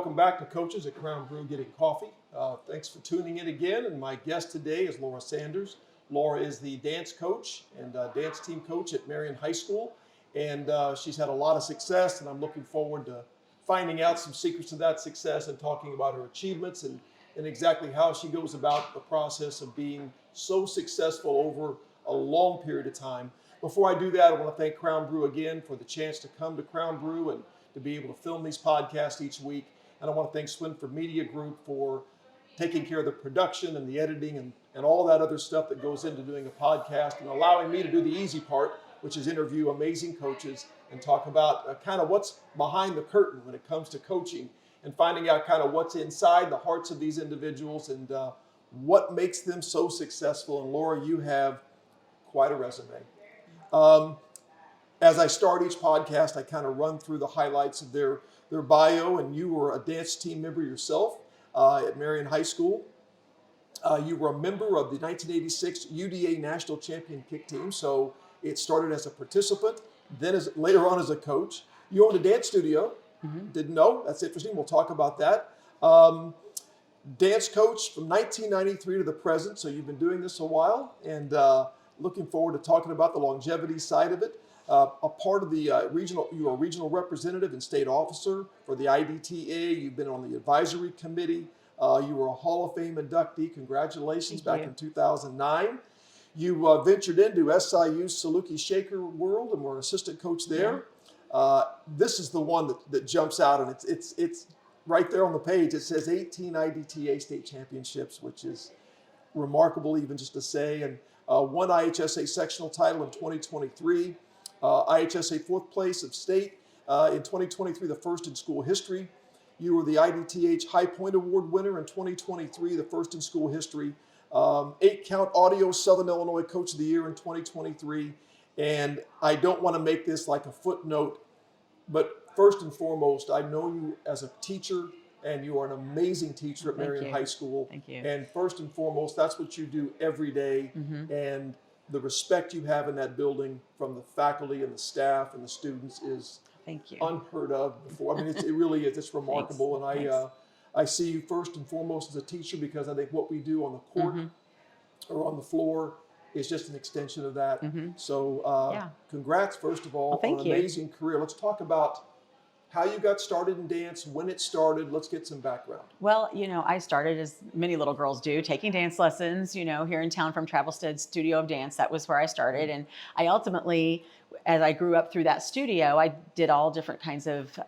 welcome back to Coaches at Crown Brew Getting Coffee. Thanks for tuning in again. And my guest today is Laura Sanders. Laura is the dance coach and dance team coach at Marion High School. And she's had a lot of success, and I'm looking forward to finding out some secrets of that success and talking about her achievements and exactly how she goes about the process of being so successful over a long period of time. Before I do that, I want to thank Crown Brew again for the chance to come to Crown Brew and to be able to film these podcasts each week. And I want to thank Swinford Media Group for taking care of the production and the editing and all that other stuff that goes into doing a podcast and allowing me to do the easy part, which is interview amazing coaches and talk about kind of what's behind the curtain when it comes to coaching and finding out kind of what's inside the hearts of these individuals and what makes them so successful. And Laura, you have quite a resume. As I start each podcast, I kind of run through the highlights of their bio, and you were a dance team member yourself at Marion High School. You were a member of the 1986 UDA National Champion Kick Team, so it started as a participant, then later on as a coach. You owned a dance studio. Didn't know. That's interesting. We'll talk about that. Dance coach from 1993 to the present, so you've been doing this a while, and looking forward to talking about the longevity side of it. A part of the you were a regional representative and state officer for the IDTA. You've been on the advisory committee. You were a Hall of Fame inductee. Congratulations. Back in 2009. You ventured into SIU's Saluki Shaker world and were an assistant coach there. Yeah. This is the one that jumps out, and it's right there on the page. It says 18 IDTA state championships, which is remarkable even just to say, and one IHSA sectional title in 2023. IHSA fourth place of state in 2023, the first in school history. You were the IDTH High Point Award winner in 2023, the first in school history. 8-count audio Southern Illinois Coach of the Year in 2023. And I don't want to make this like a footnote, but first and foremost, I know you as a teacher, and you are an amazing teacher at Marion High School. Thank you. And first and foremost, that's what you do every day. And the respect you have in that building from the faculty and the staff and the students is unheard of before. I mean, it really is. It's remarkable. Thanks. And I see you first and foremost as a teacher because I think what we do on the court or on the floor is just an extension of that. So congrats, first of all, on an amazing career. Let's talk about how you got started in dance, when it started. Let's get some background. Well, I started, as many little girls do, taking dance lessons, here in town from Travelstead's Studio of Dance. That was where I started. And I ultimately, as I grew up through that studio, I did all different kinds of,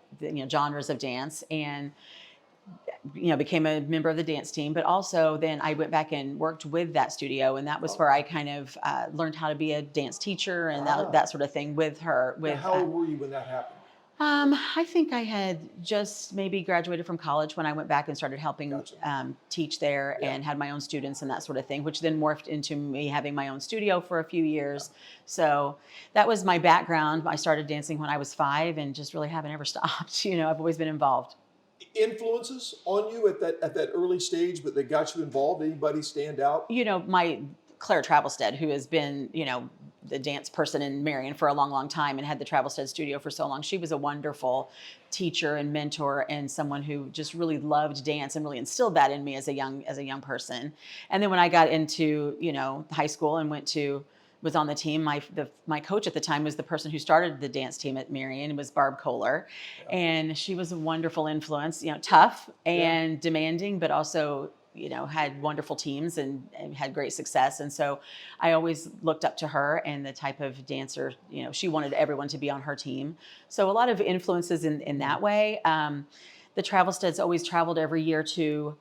genres of dance and, became a member of the dance team. But also then I went back and worked with that studio. And that was where I kind of learned how to be a dance teacher and that sort of thing with her. Now, how old were you when that happened? I think I had just maybe graduated from college when I went back and started helping teach there and had my own students and that sort of thing, which then morphed into me having my own studio for a few years. So that was my background. I started dancing when I was 5 and just really haven't ever stopped. I've always been involved. Influences on you at that early stage, but that got you involved? Anybody stand out? My Claire Travelstead, who has been, the dance person in Marion for a long, long time and had the Travelstead studio for so long. She was a wonderful teacher and mentor and someone who just really loved dance and really instilled that in me as a young person. And then when I got into, high school and was on the team, my coach at the time was the person who started the dance team at Marion. It was Barb Kohler. And she was a wonderful influence, tough and demanding, but also had wonderful teams and had great success. And so I always looked up to her and the type of dancer, she wanted everyone to be on her team. So a lot of influences in that way. The Travelsteads always traveled every year to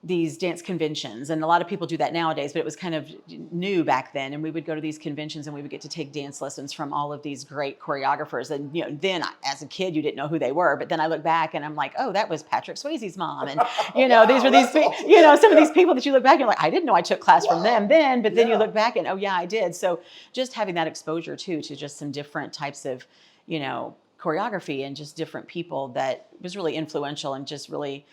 these dance conventions. And a lot of people do that nowadays, but it was kind of new back then. And we would go to these conventions and we would get to take dance lessons from all of these great choreographers. And, then as a kid, you didn't know who they were. But then I look back and I'm like, oh, that was Patrick Swayze's mom. And, these were these, awesome. Some of these people that you look back and you're like, I didn't know I took class from them then. But then you look back and, oh, yeah, I did. So just having that exposure, too, to just some different types of, choreography and just different people that was really influential and just really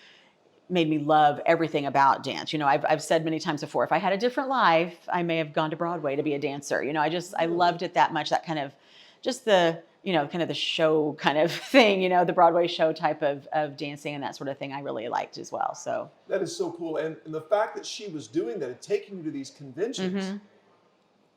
made me love everything about dance. I've said many times before, if I had a different life, I may have gone to Broadway to be a dancer. I loved it that much, that kind of just the kind of the show kind of thing, the Broadway show type of dancing and that sort of thing I really liked as well. So That is so cool. And the fact that she was doing that and taking you to these conventions,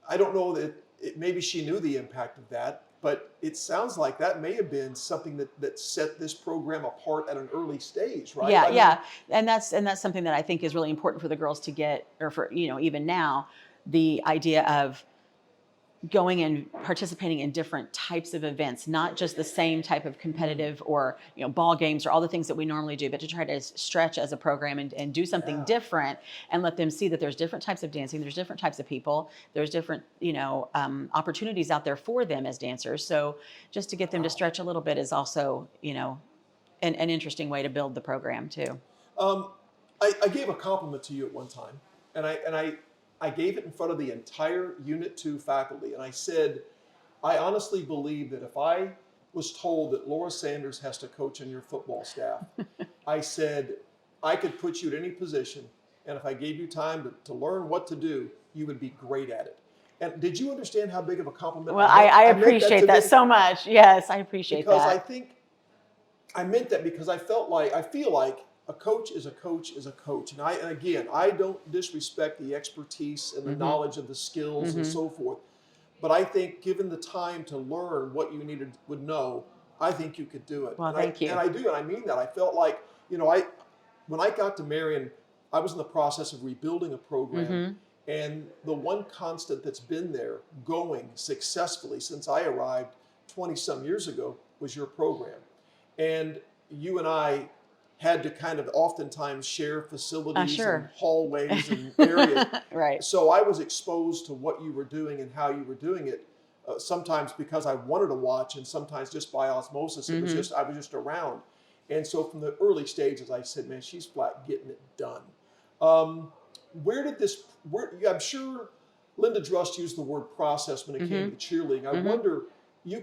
I don't know that maybe she knew the impact of that, but it sounds like that may have been something that set this program apart at an early stage, right? yeah, I mean, yeah. And that's something that I think is really important for the girls to get, or for, even now, the idea of going and participating in different types of events, not just the same type of competitive or ball games or all the things that we normally do, but to try to stretch as a program and do something different, and let them see that there's different types of dancing, there's different types of people, there's different opportunities out there for them as dancers. So just to get them to stretch a little bit is also an interesting way to build the program too. Um, I gave a compliment to you at one time, and I gave it in front of the entire Unit 2 faculty, and I said, I honestly believe that if I was told that Laura Sanders has to coach on your football staff, I said, I could put you at any position, and if I gave you time to learn what to do, you would be great at it. And did you understand how big of a compliment Well, I I meant appreciate that so much. Yes, I appreciate because I that. think I meant that because I feel like a coach is a coach is a coach. And again, I don't disrespect the expertise and the knowledge of the skills and so forth. But I think given the time to learn what you would know, I think you could do it. Well, And thank you. I do, and I mean that. I felt like, when I got to Marion, I was in the process of rebuilding a program. And the one constant that's been there going successfully since I arrived 20 some years ago was your program. And you and I had to kind of oftentimes share facilities Sure. and hallways and areas. Right. So I was exposed to what you were doing and how you were doing it. Sometimes because I wanted to watch, and sometimes just by osmosis. I was just around. And so from the early stages, I said, "Man, she's flat getting it done." Where did this? I'm sure Linda Drust used the word process when it came to cheerleading. I wonder, you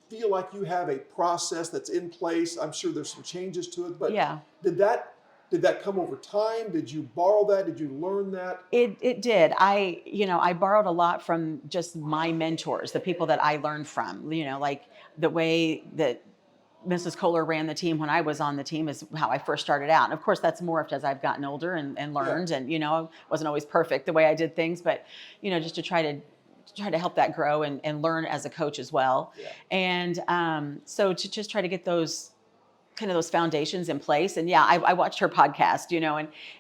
feel like you have a process that's in place. I'm sure there's some changes to it, but Yeah. did that come over time? Did you borrow that? Did you learn that? It did. I borrowed a lot from just my mentors, the people that I learned from, like the way that Mrs. Kohler ran the team when I was on the team is how I first started out. And of course, that's morphed as I've gotten older and learned. Yeah. And, I wasn't always perfect the way I did things, but, just to try to help that grow and learn as a coach as well. Yeah. And so to just try to get those foundations in place. And yeah, I watched her podcast,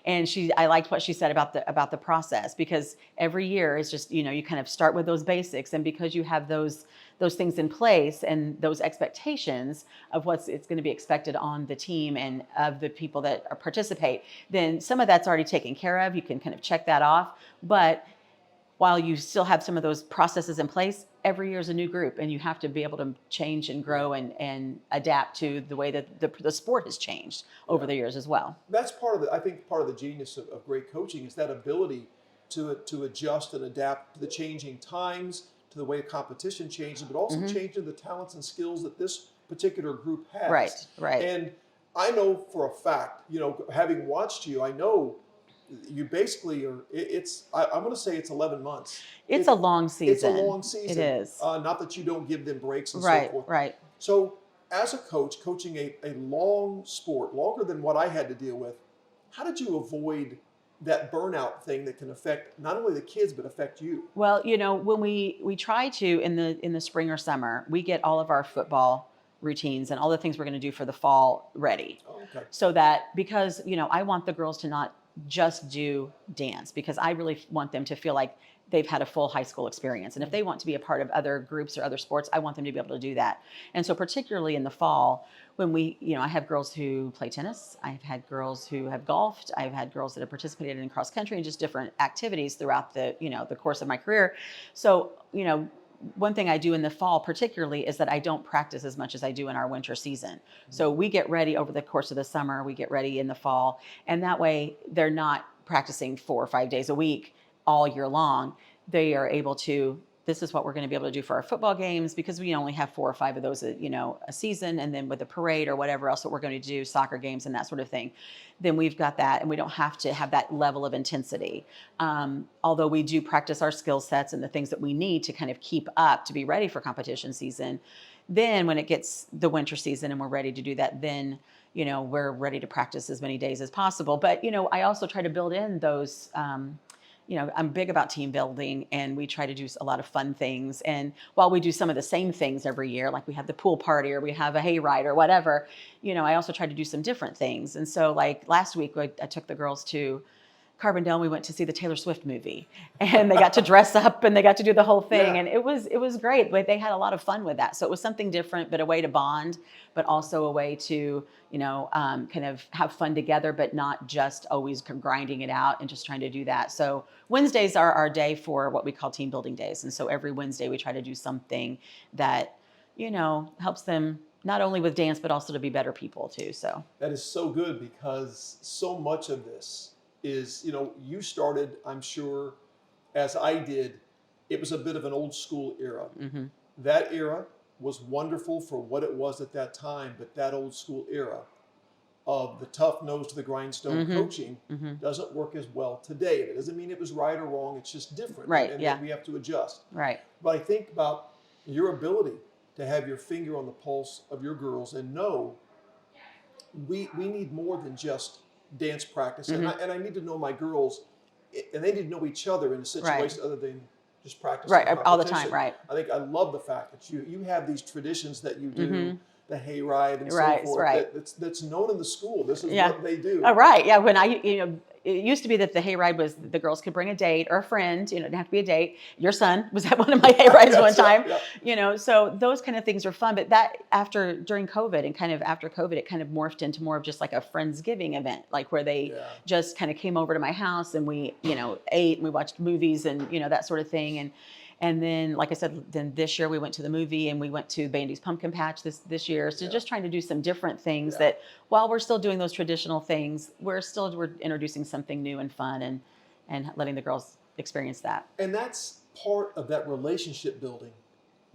and I liked what she said about the process, because every year is just, you kind of start with those basics, and because you have those things in place and those expectations of it's going to be expected on the team and of the people that participate, then some of that's already taken care of. You can kind of check that off. But while you still have some of those processes in place, every year is a new group, and you have to be able to change and grow and adapt to the way that the sport has changed over the years as well. That's I think part of the genius of great coaching is that ability to adjust and adapt to the changing times, to the way competition changes, but also changing the talents and skills that this particular group has. Right. And I know for a fact, having watched you, I know you basically are. I'm going to say it's 11 months. It's a long season. It's a long season. It is. Not that you don't give them breaks and so forth. Right. So as a coach, coaching a long sport, longer than what I had to deal with, how did you avoid that burnout thing that can affect not only the kids but affect you? Well, when we try to in the spring or summer, we get all of our football routines and all the things we're going to do for the fall ready. Oh, okay. So that, because I want the girls to not just do dance, because I really want them to feel like they've had a full high school experience. And if they want to be a part of other groups or other sports, I want them to be able to do that. And so particularly in the fall, when I have girls who play tennis, I've had girls who have golfed, I've had girls that have participated in cross country and just different activities throughout the course of my career. So, one thing I do in the fall particularly is that I don't practice as much as I do in our winter season. So we get ready over the course of the summer, we get ready in the fall, and that way they're not practicing 4 or 5 days a week all year long. They are able to this is what we're going to be able to do for our football games, because we only have 4 or 5 of those, a season, and then with a parade or whatever else that we're going to do, soccer games and that sort of thing, then we've got that, and we don't have to have that level of intensity. Although we do practice our skill sets and the things that we need to kind of keep up to be ready for competition season. Then when it gets the winter season and we're ready to do that, then we're ready to practice as many days as possible. But I also try to build in those. I'm big about team building, and we try to do a lot of fun things. And while we do some of the same things every year, like we have the pool party or we have a hayride or whatever, I also try to do some different things. And so like last week, I took the girls to Carbondale, and we went to see the Taylor Swift movie, and they got to dress up and they got to do the whole thing. Yeah. And it was great, but they had a lot of fun with that. So it was something different, but a way to bond, but also a way to, kind of have fun together, but not just always grinding it out and just trying to do that. So Wednesdays are our day for what we call team building days. And so every Wednesday we try to do something that, helps them not only with dance, but also to be better people too. So That is so good, because so much of this is, you started, I'm sure, as I did, it was a bit of an old school era. mm-hmm. That era was wonderful for what it was at that time, but that old school era of the tough nose to the grindstone Mm-hmm. coaching Mm-hmm. doesn't work as well today. It doesn't mean it was right or wrong, it's just different. Right, And yeah. we have to adjust. Right. But I think about your ability to have your finger on the pulse of your girls and know we need more than just dance practice. Mm-hmm. And I need to know my girls, and they need to know each other in a situation other than just practice. Right, all the time, right. I think I love the fact that you have these traditions that you do, Mm-hmm. the hayride and Right, so forth, right. that's known in the school. This is Yeah. what they do. Oh, right. Yeah. When it used to be that the hayride was the girls could bring a date or a friend, it didn't have to be a date. Your son was at one of my hayrides one time, so those kind of things are fun. But that during COVID and kind of after COVID, it kind of morphed into more of just like a Friendsgiving event, like where they just kind of came over to my house and we, ate and we watched movies and, that sort of thing. And then, like I said, then this year we went to the movie and we went to Bandy's Pumpkin Patch this year. So just trying to do some different things that while we're still doing those traditional things, we're introducing something new and fun and letting the girls experience that. And that's part of that relationship building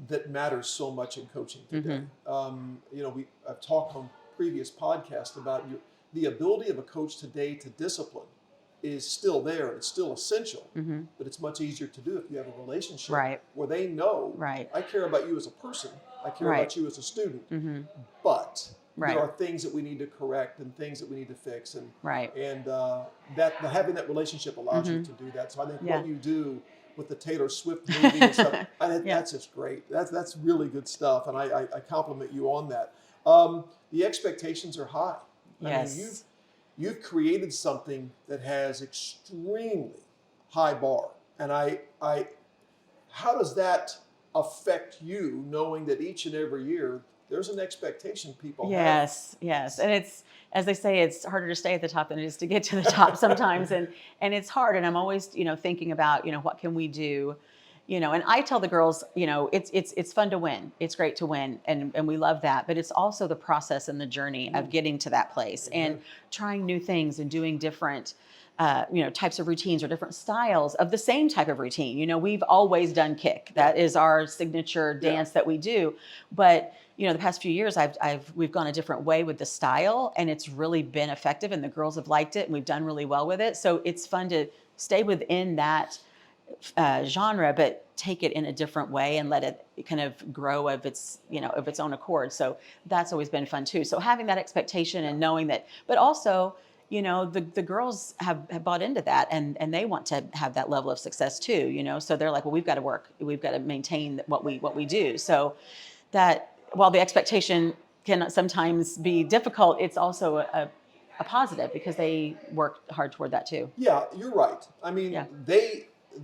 that matters so much in coaching today. Mm-hmm. I've talked on previous podcasts about the ability of a coach today to discipline is still there. It's still essential, Mm-hmm. but it's much easier to do if you have a relationship where they know, Right. I care about you as a person, I care about you as a student, Mm-hmm. but Right. there are things that we need to correct and things that we need to fix, and Right. that having that relationship allows you Mm-hmm. to do that. So I think Yeah. what you do with the Taylor Swift movie and stuff, I think that's just great. That's really good stuff, and I compliment you on that. The expectations are high. Yes. I mean, you've created something that has extremely high bar, and how does that affect you, knowing that each and every year there's an expectation people have? Yes. And it's, as they say, it's harder to stay at the top than it is to get to the top sometimes. And it's hard. And I'm always, thinking about, what can we do? And I tell the girls, it's fun to win. It's great to win. And we love that. But it's also the process and the journey of getting to that place and trying new things and doing different types of routines or different styles of the same type of routine. We've always done kick. That is our signature dance that we do. But the past few years, we've gone a different way with the style, and it's really been effective, and the girls have liked it, and we've done really well with it. So it's fun to stay within that genre, but take it in a different way and let it kind of grow of its own accord. So that's always been fun too. So having that expectation and knowing that, but also, the girls have bought into that, and they want to have that level of success too, so they're like, well, we've got to work, we've got to maintain what we do. So that while the expectation can sometimes be difficult, it's also a positive because they work hard toward that too. Yeah, you're right. I mean,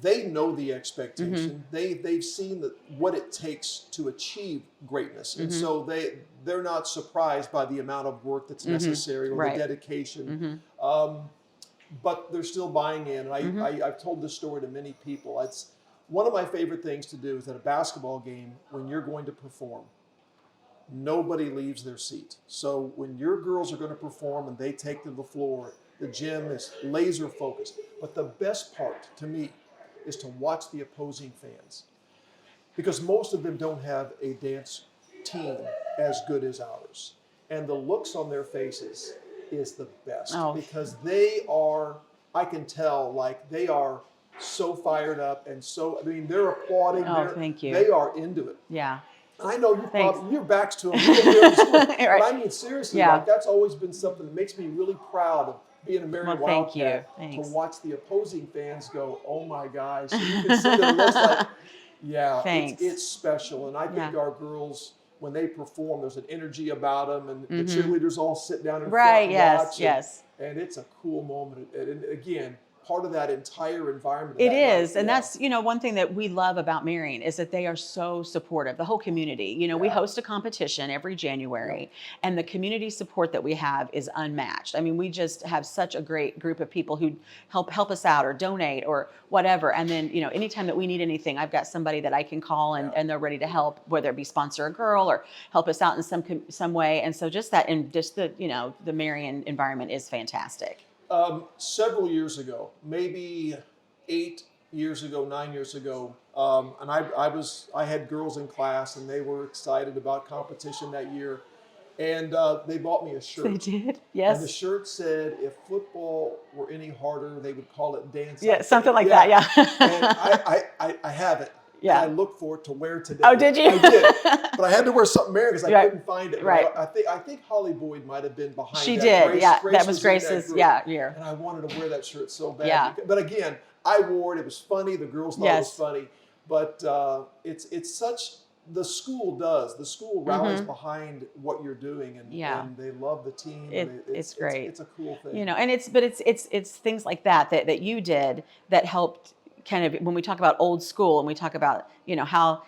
they know the expectation. Mm-hmm. They've seen what it takes to achieve greatness, and Mm-hmm. so they're not surprised by the amount of work that's necessary or the dedication. Mm-hmm. But they're still buying in. And I've told this story to many people. It's one of my favorite things to do is at a basketball game when you're going to perform. Nobody leaves their seat. So when your girls are going to perform and they take to the floor, the gym is laser focused. But the best part to me is to watch the opposing fans. because most of them don't have a dance team as good as ours. And the looks on their faces is the best Oh. because they are, I can tell, like they are so fired up and so, I mean, they're applauding. Oh, thank you. They are into it. Yeah. I know you Thanks. probably, your back's to them, you don't hear them school, Right. but I mean, seriously, Yeah. like that's always been something that makes me really proud of being a Marion Well, thank Wildcat you. to Thanks. watch the opposing fans go, oh my gosh. And you can see their looks like, yeah, Thanks. it's special. And I think Yeah. our girls, when they perform, there's an energy about them, and the Mm-hmm. cheerleaders all sit down in front Right. and Yes. watch. Yes. And it's a cool moment. And again, part of that entire environment. It that is. night, And yeah. that's, one thing that we love about Marion is that they are so supportive, the whole community. We Yeah. host a competition every January, and the community support that we have is unmatched. I mean, we just have such a great group of people who help us out or donate or whatever. And then, anytime that we need anything, I've got somebody that I can call and they're ready to help, whether it be sponsor a girl or help us out in some way. And so just that, and just the Marion environment is fantastic. Several years ago, maybe 8 years ago, 9 years ago, and I had girls in class, and they were excited about competition that year, and they bought me a shirt. They did. And the Yes. shirt said, "If football were any harder, they would call it dancing." Yeah. Something like that. Yeah. And I have it. Yeah. And I look for it to wear today. Oh, did you? I did, but I had to wear something Marion because I Right. couldn't find it. But Right. I think Holly Boyd might have been behind. She that. did. Grace, Yeah. Grace That was in that Grace's. group. Year. And I wanted to wear that shirt so bad. Yeah. But again, I wore it. It was funny. The girls thought it was Yes. funny. But it's such, the school rallies behind what you're doing, and they love the team. It's great. It's a cool thing. And it's things like that you did that helped kind of, when we talk about old school and we talk about, how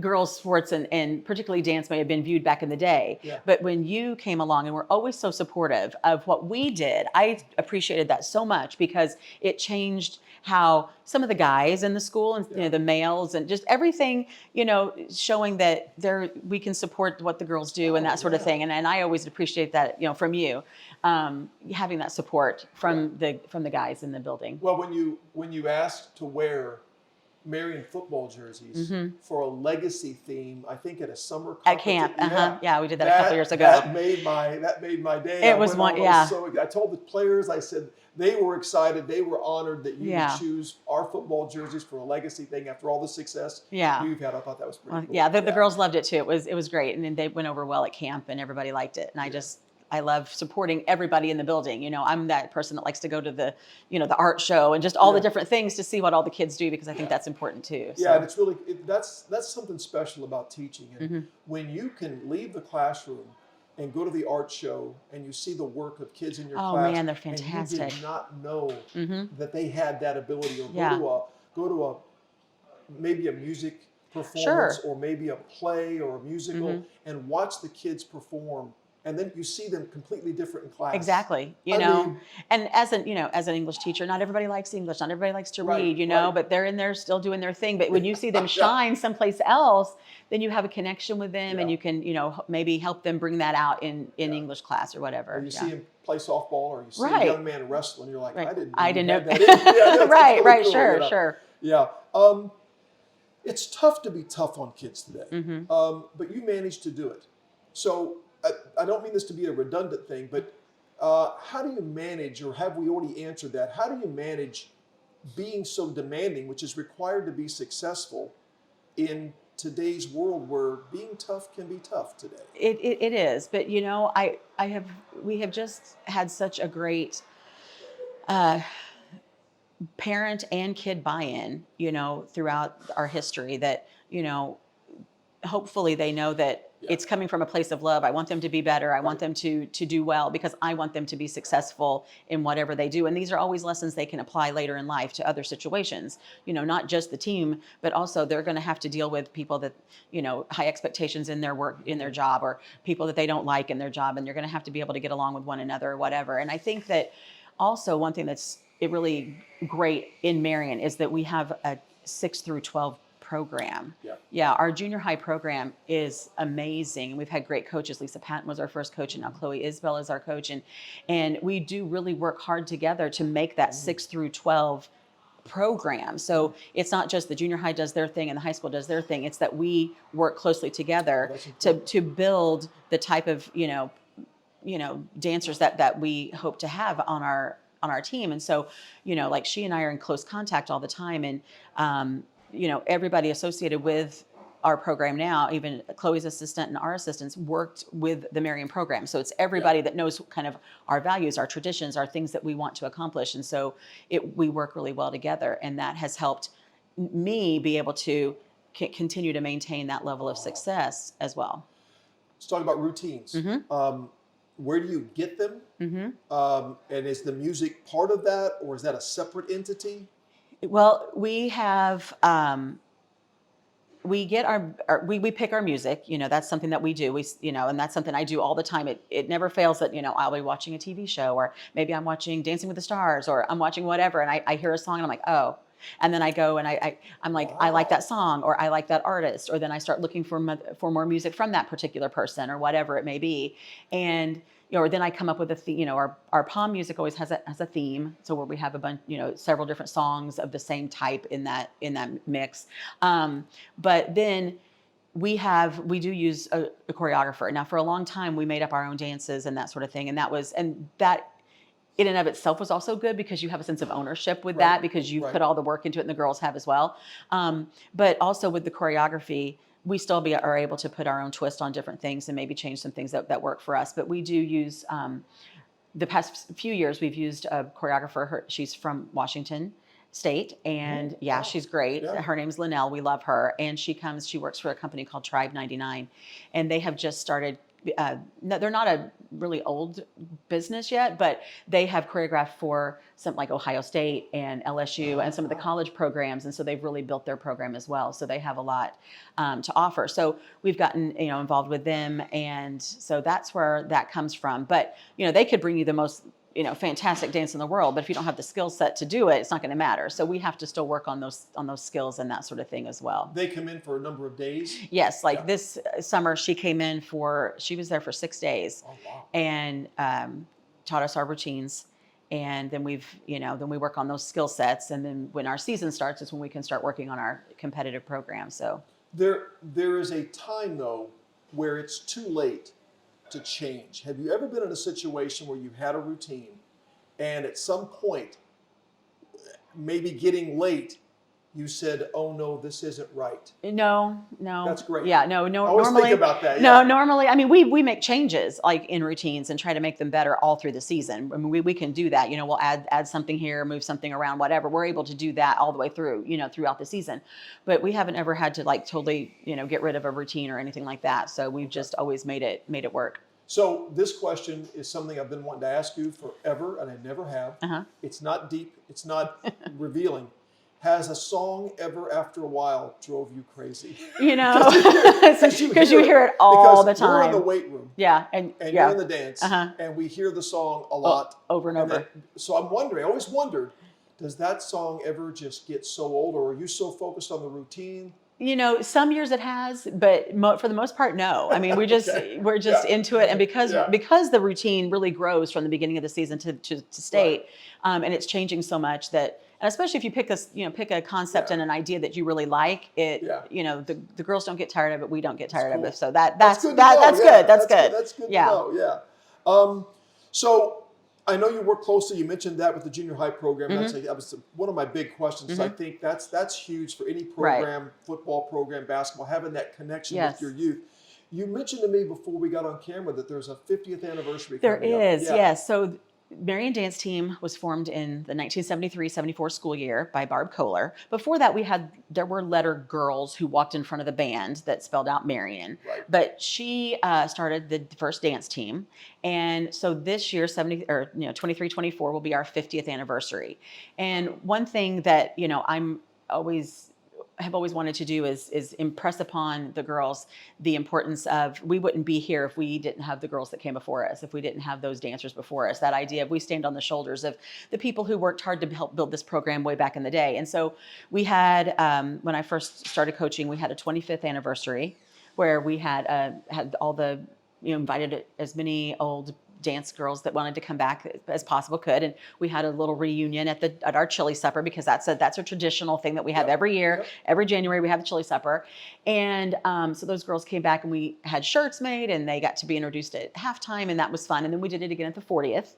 girls sports and particularly dance may have been viewed back in the day. Yeah. But when you came along and were always so supportive of what we did, I appreciated that so much because it changed how some of the guys in the school and the males and just everything, showing that we can support what the girls do and that sort of thing. And I always appreciate that, from you, having that support from the guys in the building. Well, when you asked to wear Marion football jerseys for a legacy theme, I think at a summer At camp, yeah, we did that a couple years ago. That made my day. It was one, yeah. I told the players, I said they were excited, they were honored that you would choose our football jerseys for a legacy thing after all the success you've had. I thought that was pretty cool. Yeah, the girls loved it too. It was great, and then they went over well at camp, and everybody liked it. And I love supporting everybody in the building. I'm that person that likes to go to the, the art show and just all the different things to see what all the kids do, because I think that's important too. So. Yeah, and it's really, that's something special about teaching. And when you can leave the classroom and go to the art show and you see the work of kids in your class. Oh man, they're fantastic. And you did not know that they had that ability, or go to a maybe a music performance or maybe a play or a musical and watch the kids perform. And then you see them completely different in class. Exactly. And as an English teacher, not everybody likes English, not everybody likes to read, but they're in there still doing their thing. But when you see them shine someplace else, then you have a connection with them and you can, maybe help them bring that out in English class or whatever. Or you see them play softball, or you see a young man wrestle, and you're like, I didn't know that. Right, really cool, sure. Yeah. It's tough to be tough on kids today, but you managed to do it. So I don't mean this to be a redundant thing, but how do you manage, or have we already answered that? How do you manage being so demanding, which is required to be successful in today's world where being tough can be tough today? It is, but we have just had such a great parent and kid buy-in, throughout our history that, hopefully they know that it's coming from a place of love. I want them to be better. I want them to do well, because I want them to be successful in whatever they do. And these are always lessons they can apply later in life to other situations, not just the team, but also they're going to have to deal with people that, high expectations in their work, in their job, or people that they don't like in their job. And they're going to have to be able to get along with one another or whatever. And I think that also one thing that's really great in Marion is that we have a 6 through 12 program. Yeah, our junior high program is amazing. We've had great coaches. Lisa Patton was our first coach, and now Chloe Isbell is our coach. And we do really work hard together to make that 6 through 12 program. So it's not just the junior high does their thing and the high school does their thing. It's that we work closely together to build the type of, dancers that we hope to have on our team. And so, like she and I are in close contact all the time. And, everybody associated with our program now, even Chloe's assistant and our assistants worked with the Marion program. So it's everybody that knows kind of our values, our traditions, our things that we want to accomplish. And so we work really well together. And that has helped me be able to continue to maintain that level of success as well. Let's talk about routines. Where do you get them? And is the music part of that, or is that a separate entity? Well, we have, we get we pick our music, that's something that we do. And that's something I do all the time. It never fails that, I'll be watching a TV show, or maybe I'm watching Dancing with the Stars, or I'm watching whatever. And I hear a song and I'm like, oh, and then I go and I'm like, wow, I like that song, or I like that artist. Or then I start looking for more music from that particular person, or whatever it may be. And, or then I come up with a theme. Our POM music always has a theme. So where we have a bunch, several different songs of the same type in that mix. But then we do use a choreographer. Now, for a long time, we made up our own dances and that sort of thing. And that in and of itself was also good, because you have a sense of ownership with that, because you put all the work into it, and the girls have as well. But also with the choreography, we still are able to put our own twist on different things and maybe change some things that work for us. But we do use, the past few years, we've used a choreographer. She's from Washington State, and she's great. Her name's Linnell. We love her. And she works for a company called Tribe 99, and they have just started. They're not a really old business yet, but they have choreographed for something like Ohio State and LSU and some of the college programs. And so they've really built their program as well. So they have a lot to offer. So we've gotten, involved with them. And so that's where that comes from. But, they could bring you the most, fantastic dance in the world, but if you don't have the skill set to do it, it's not going to matter. So we have to still work on those skills and that sort of thing as well. They come in for a number of days? Yes, this summer she was there for 6 days. Oh, wow. And taught us our routines. And then we work on those skill sets. And then when our season starts is when we can start working on our competitive program. So there is a time though where it's too late to change. Have you ever been in a situation where you had a routine and at some point, maybe getting late, you said, oh no, this isn't right? No. That's great. Yeah, no. I always normally, think about that. No, normally, we make changes like in routines and try to make them better all through the season. I mean, we can do that. We'll add something here, move something around, whatever. We're able to do that all the way through, throughout the season. But we haven't ever had to totally, get rid of a routine or anything like that. So we've just always made it work. So this question is something I've been wanting to ask you forever, and I never have. It's not deep. It's not revealing. Has a song ever, after a while, drove you crazy? Because you hear it all the time. We're in the weight room. Yeah, and you're in the dance, and we hear the song a lot over and over. So I'm wondering. I always wondered, does that song ever just get so old, or are you so focused on the routine? Some years it has, but for the most part, no. I mean, we're just into it, and because the routine really grows from the beginning of the season to state, and it's changing so much that. And especially if you pick a concept and an idea that you really like, the girls don't get tired of it. We don't get tired of it. So that's good. That's good. That's good to know. Yeah. So I know you work closely. You mentioned that with the junior high program. That was one of my big questions. I think that's huge for any program, football program, basketball, having that connection with your youth. You mentioned to me before we got on camera that there's a 50th anniversary coming up. There is, yes. So Marion Dance Team was formed in the 1973-74 school year by Barb Kohler. Before that, there were letter girls who walked in front of the band that spelled out Marion. Right. But she started the first dance team, and so this year, 23-24 will be our 50th anniversary. And one thing that have always wanted to do is impress upon the girls the importance of, we wouldn't be here if we didn't have the girls that came before us, if we didn't have those dancers before us. That idea of we stand on the shoulders of the people who worked hard to help build this program way back in the day. And so we had, when I first started coaching, we had a 25th anniversary where we had all the, invited as many old dance girls that wanted to come back as possible could, and we had a little reunion at our chili supper, because that's a traditional thing that we have every year. Yep. Every January we have the chili supper, and so those girls came back and we had shirts made, and they got to be introduced at halftime, and that was fun. And then we did it again at the 40th.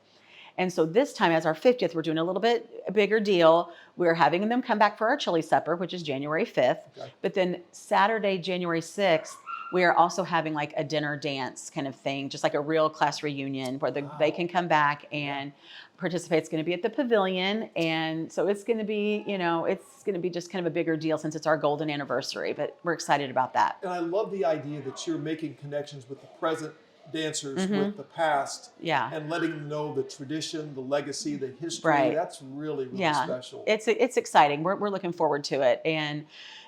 And so this time, as our 50th, we're doing a little bit bigger deal. We're having them come back for our chili supper, which is January 5th. Okay. But then Saturday, January 6th, we are also having like a dinner dance kind of thing, just like a real class reunion where they can come back and participate. It's going to be at the pavilion. And so it's going to be, it's going to be just kind of a bigger deal since it's our golden anniversary, but we're excited about that. And I love the idea that you're making connections with the present dancers with the past, and letting them know the tradition, the legacy, the history. Right. That's really, really special. It's exciting. We're looking forward to it. And,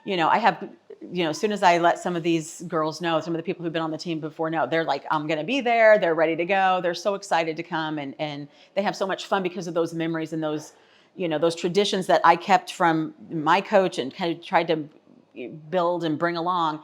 I have, as soon as I let some of these girls know, some of the people who've been on the team before know, they're like, I'm going to be there. They're ready to go. They're so excited to come, and they have so much fun because of those memories and those, those traditions that I kept from my coach and kind of tried to build and bring along.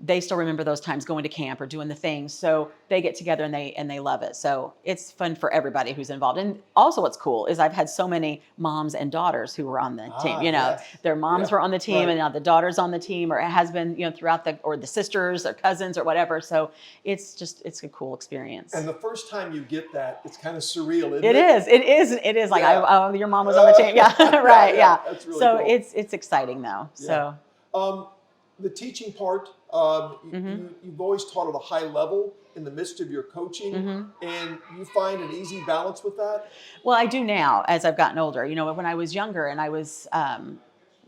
They still remember those times going to camp or doing the things. So they get together and they love it. So it's fun for everybody who's involved. And also what's cool is I've had so many moms and daughters who were on the team, their moms were on the team, and now the daughter's on the team, or it has been, throughout or the sisters or cousins or whatever. So it's a cool experience. And the first time you get that, it's kind of surreal, isn't it? It is like, your mom was on the team. Yeah. Right. Yeah. That's really so cool. it's exciting though. Yeah. So, the teaching part, you've always taught at a high level in the midst of your coaching, and you find an easy balance with that? Well, I do now as I've gotten older. When I was younger and I was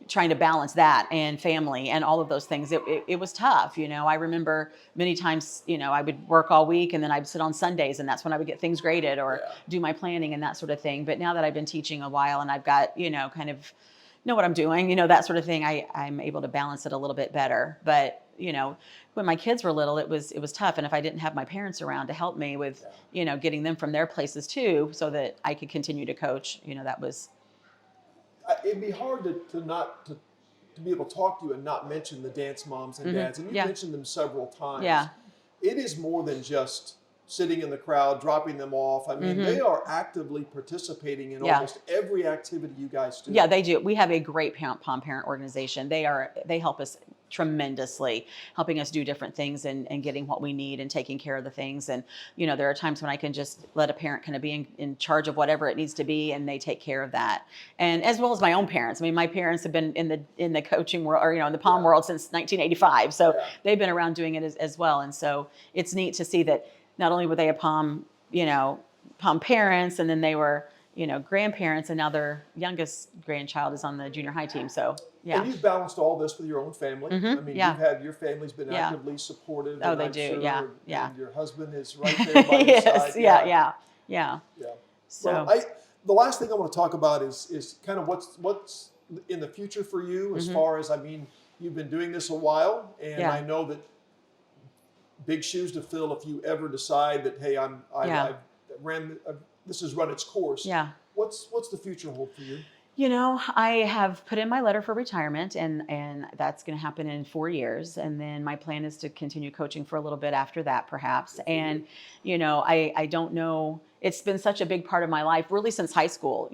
trying to balance that and family and all of those things, it was tough. I remember many times, I would work all week and then I'd sit on Sundays, and that's when I would get things graded or do my planning and that sort of thing. But now that I've been teaching a while and I've got, kind of know what I'm doing, that sort of thing, I'm able to balance it a little bit better. But, when my kids were little, it was tough. And if I didn't have my parents around to help me with, getting them from their places too, so that I could continue to coach, that was. It'd be hard to be able to talk to you and not mention the dance moms and dads. And you mentioned them several times. Yeah. It is more than just sitting in the crowd, dropping them off. I mean, they are actively participating in almost every activity you guys do. Yeah, they do. We have a great Palm Parent organization. They help us tremendously, helping us do different things and getting what we need and taking care of the things. And, there are times when I can just let a parent kind of be in charge of whatever it needs to be, and they take care of that. And as well as my own parents. I mean, my parents have been in the coaching world, or, in the Palm world since 1985. So they've been around doing it as well. And so it's neat to see that not only were they a Palm parents, and then they were, grandparents, and now their youngest grandchild is on the junior high team. So, yeah. And you've balanced all this with your own family. I mean, your family's been actively supportive. Oh, and they I'm do. Sure, Yeah. And your husband is right there by your side. Yeah. So, well, the last thing I want to talk about is kind of what's in the future for you, as far as, you've been doing this a while, and I know that big shoes to fill if you ever decide that, hey, this has run its course. Yeah. What's the future hold for you? I have put in my letter for retirement, and that's going to happen in 4 years. And then my plan is to continue coaching for a little bit after that, perhaps. And, I don't know. It's been such a big part of my life, really since high school,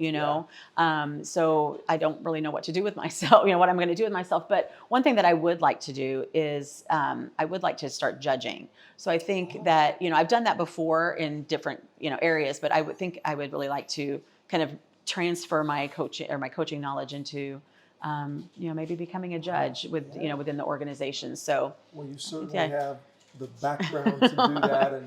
so I don't really know what to do with myself, what I'm going to do with myself. But one thing that I would like to do is I would like to start judging. So I think that, I've done that before in different, areas, but I would think I would really like to kind of transfer my coaching knowledge into, maybe becoming a judge within the organization. So, well, you certainly have the background to do that,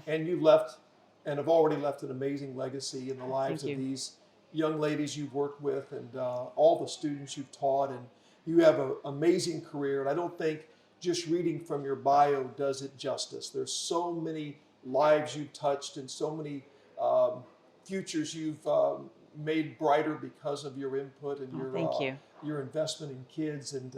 and you left, and have already left an amazing legacy in the lives of these young ladies you've worked with, and all the students you've taught, and you have an amazing career. And I don't think just reading from your bio does it justice. There's so many lives you've touched, and so many futures you've made brighter because of your input and your investment in kids. And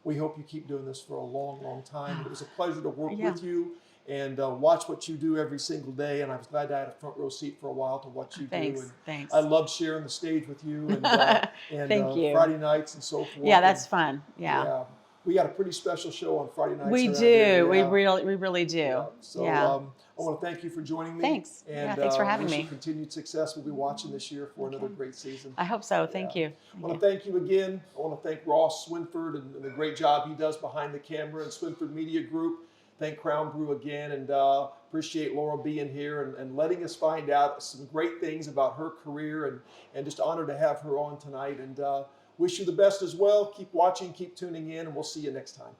we hope you keep doing this for a long, long time. It was a pleasure to work with you and watch what you do every single day. And I was glad I had a front row seat for a while to what you do. And Thanks. I loved sharing the stage with you, and Thank you. Friday nights and so forth. Yeah, that's fun. Yeah. We got a pretty special show on Friday nights. We do. We really do. So I want to thank you for joining me. Thanks. And Yeah, thanks for having wish me. you continued success. We'll be watching this year for another great season. I hope so. Thank you. I want to thank you again. I want to thank Ross Swinford and the great job he does behind the camera and Swinford Media Group. Thank Crown Brew again, and appreciate Laura being here and letting us find out some great things about her career, and just honored to have her on tonight. And wish you the best as well. Keep watching, keep tuning in, and we'll see you next time.